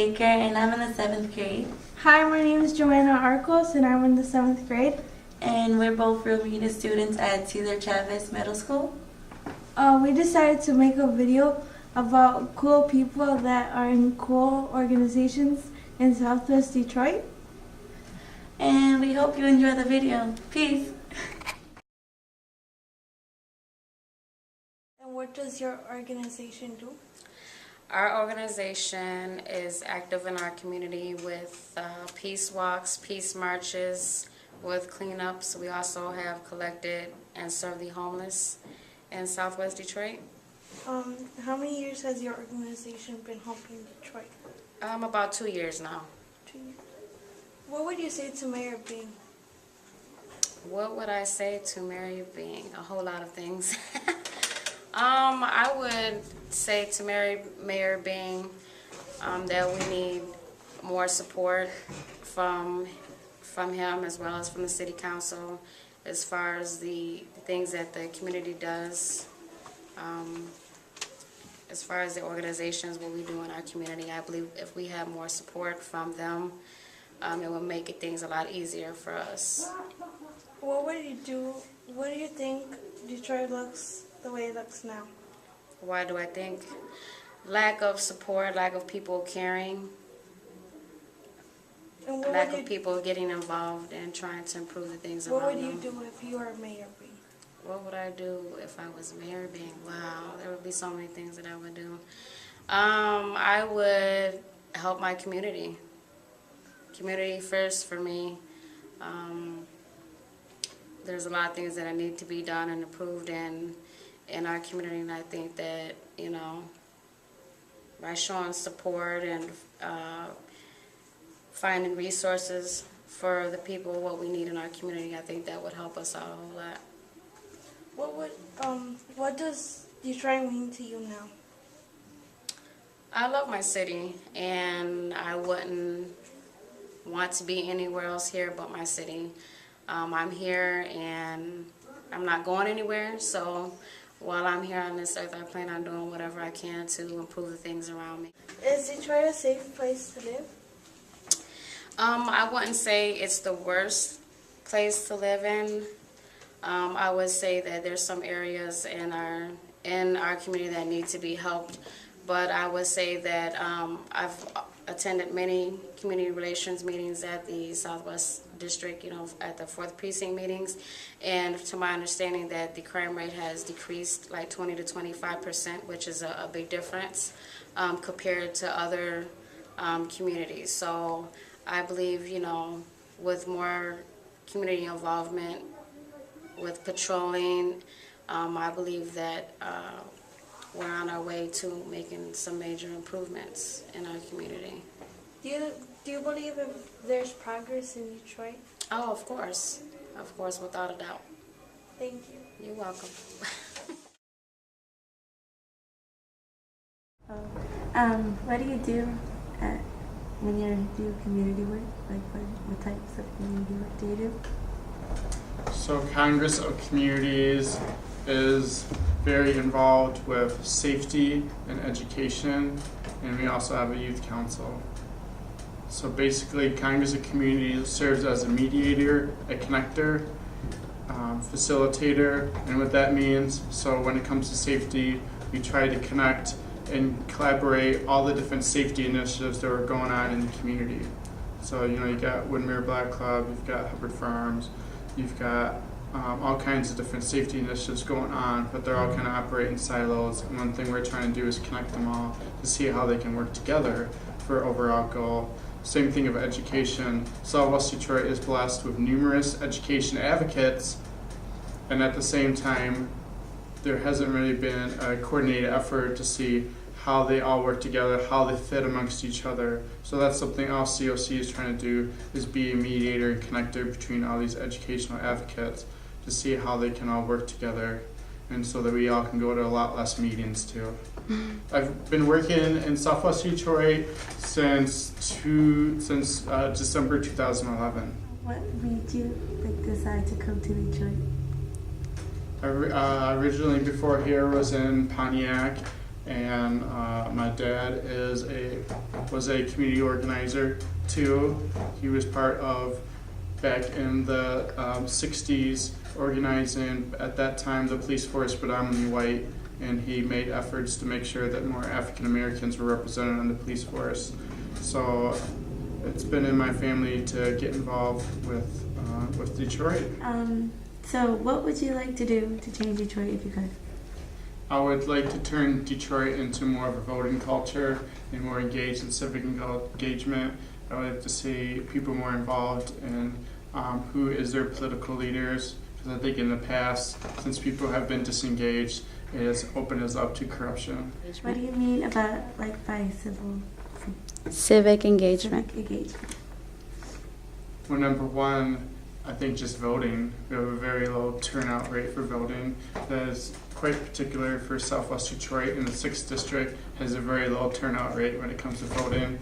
Baker, and I'm in the 7th grade. Hi, my name is Joanna Arcos, and I'm in the 7th grade. And we're both Rio Mita students at Cesar Chavez Middle School. We decided to make a video about cool people that are in cool organizations in Southwest Detroit. And we hope you enjoy the video. Peace. And what does your organization do? Our organization is active in our community with peace walks, peace marches, with cleanups. We also have collected and served the homeless in Southwest Detroit. How many years has your organization been helping Detroit? About 2 years now. 2 years. What would you say to Mayor Bing? What would I say to Mayor Bing? A whole lot of things. I would say to Mayor Bing that we need more support from him as well as from the City Council as far as the things that the community does. As far as the organizations, what we do in our community, I believe if we have more support from them, it will make things a lot easier for us. What do you think Detroit looks the way it looks now? Why do I think? Lack of support, lack of people caring, And lack of people getting involved and trying to improve the things around them. What would you do if you were Mayor Bing? What would I do if I was Mayor Bing? Wow, there would be so many things that I would do. I would help my community. Community first for me. There's a lot of things that I need to be done and improved in our community, and I think that, you know, by showing support and finding resources for the people, what we need in our community, I think that would help us out a whole lot. What does Detroit mean to you now? I love my city, and I wouldn't want to be anywhere else here but my city. I'm here, and I'm not going anywhere, so while I'm here on this earth, I plan on doing whatever I can to improve the things around me. Is Detroit a safe place to live? I wouldn't say it's the worst place to live in. I would say that there's some areas in our community that need to be helped, but I would say that I've attended many community relations meetings at the Southwest District, you know, at the 4th Precinct meetings, and to my understanding that the crime rate has decreased like 20 to 25%, which is a big difference compared to other communities. So I believe, you know, with more community involvement, with patrolling, I believe that we're on our way to making some major improvements in our community. Do you believe there's progress in Detroit? Oh, of course, without a doubt. Thank you. You're welcome. What do you do when you do community work? Like what types of community work do you do? So Congress of Communities is very involved with safety and education, and we also have a youth council. So basically, Congress of Communities serves as a mediator, a connector, facilitator, and what that means, so when it comes to safety, we try to connect and collaborate all the different safety initiatives that are going on in the community. So, you know, you got Woodmere Black Club, you've got Hubbard Farms, you've got all kinds of different safety initiatives going on, but they're all kind of operating silos. And one thing we're trying to do is connect them all to see how they can work together for an overall goal. Same thing of education. Southwest Detroit is blessed with numerous education advocates, and at the same time, there hasn't really been a coordinated effort to see how they all work together, how they fit amongst each other. So that's something else COC is trying to do, is be a mediator and connector between all these educational advocates to see how they can all work together, and so that we all can go to a lot less meetings too. I've been working in Southwest Detroit since December 2011. What made you decide to come to Detroit? Originally before here was in Pontiac, and my dad was a community organizer too. He was part of, back in the 60s, organizing at that time the police force predominantly white, and he made efforts to make sure that more African Americans were represented on the police force. So it's been in my family to get involved with Detroit. So what would you like to do to change Detroit if you could? I would like to turn Detroit into more of a voting culture and more engaged in civic engagement. I would like to see people more involved in who is their political leaders, because I think in the past, since people have been disengaged, it has opened us up to corruption. What do you mean about by Civic engagement. civic engagement? Well, number one, I think just voting. We have a very low turnout rate for voting. That is quite particular for Southwest Detroit, and the 6th District has a very low turnout rate when it comes to voting.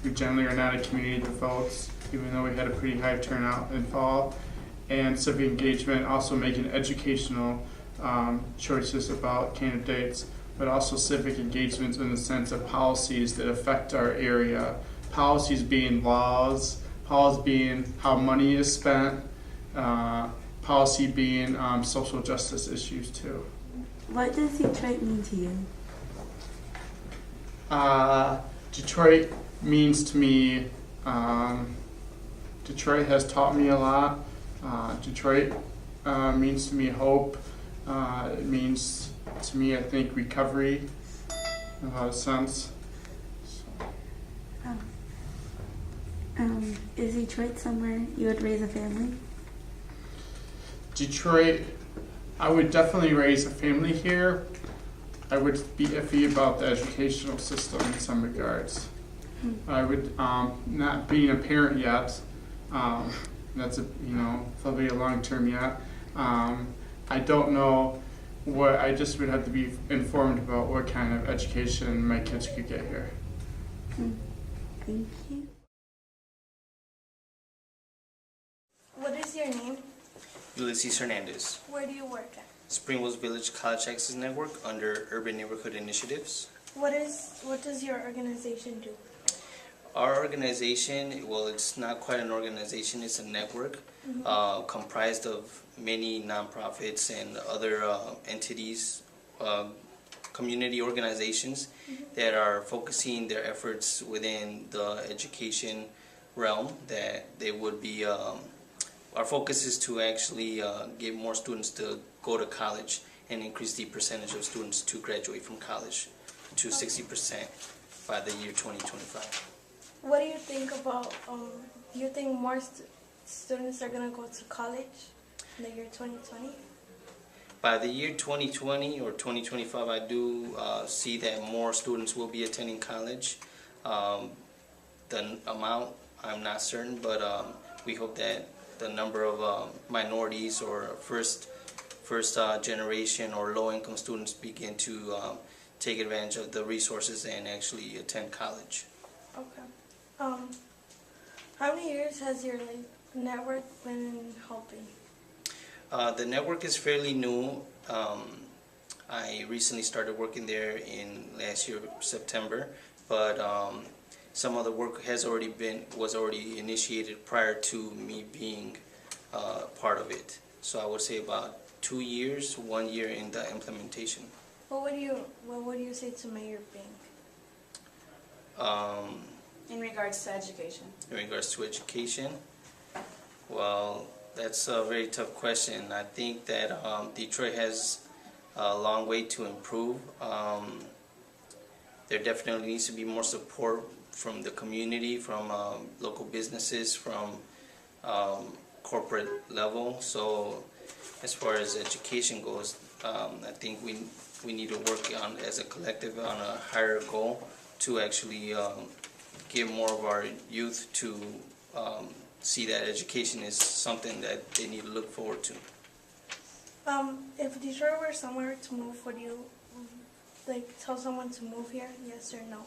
We generally are not a community that votes, even though we had a pretty high turnout in fall. And civic engagement, also making educational choices about candidates, but also civic engagements in the sense of policies that affect our area. Policies being laws, policy being how money is spent, policy being social justice issues too. What does Detroit mean to you? Detroit means to me, Detroit has taught me a lot. Detroit means to me hope. It means to me, I think, recovery in a lot of sense. Is Detroit somewhere you would raise a family? Detroit, I would definitely raise a family here. I would be iffy about the educational system in some regards. I would, not being a parent yet, that's probably a long term yet. I don't know I just would have to be informed about what kind of education my kids could get here. Thank you. What is your name? Ulysses Hernandez. Where do you work at? Springwells Village College Access Network under Urban Neighborhood Initiatives. What does your organization do? Our organization, well, it's not quite an organization, it's a network comprised of many nonprofits and other entities, community organizations that are focusing their efforts within the education realm. That they would be, our focus is to actually get more students to go to college and increase the percentage of students to graduate from college to 60% by the year 2025. What do you think about, do you think more students are going to go to college in the year 2020? By the year 2020 or 2025, I do see that more students will be attending college. The amount, I'm not certain, but we hope that the number of minorities or first generation or low-income students begin to take advantage of the resources and actually attend college. Okay. How many years has your network been helping? The network is fairly new. I recently started working there in last year, September, but some of the work was already initiated prior to me being part of it. So I would say about 2 years, 1 year in the implementation. What would you say to Mayor Bing? In regards to education. In regards to education, well, that's a very tough question. I think that Detroit has a long way to improve. There definitely needs to be more support from the community, from local businesses, from corporate level. So as far as education goes, I think we need to work on as a collective on a higher goal to actually give more of our youth to see that education is something that they need to look forward to. If Detroit were somewhere to move, would you tell someone to move here? Yes or no?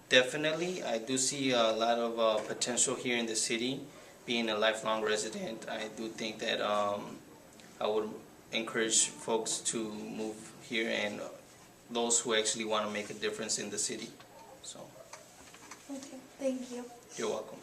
Definitely, I do see a lot of potential here in the city. Being a lifelong resident, I do think that I would encourage folks to move here and those who actually want to make a difference in the city. So, Okay, thank you. you're welcome.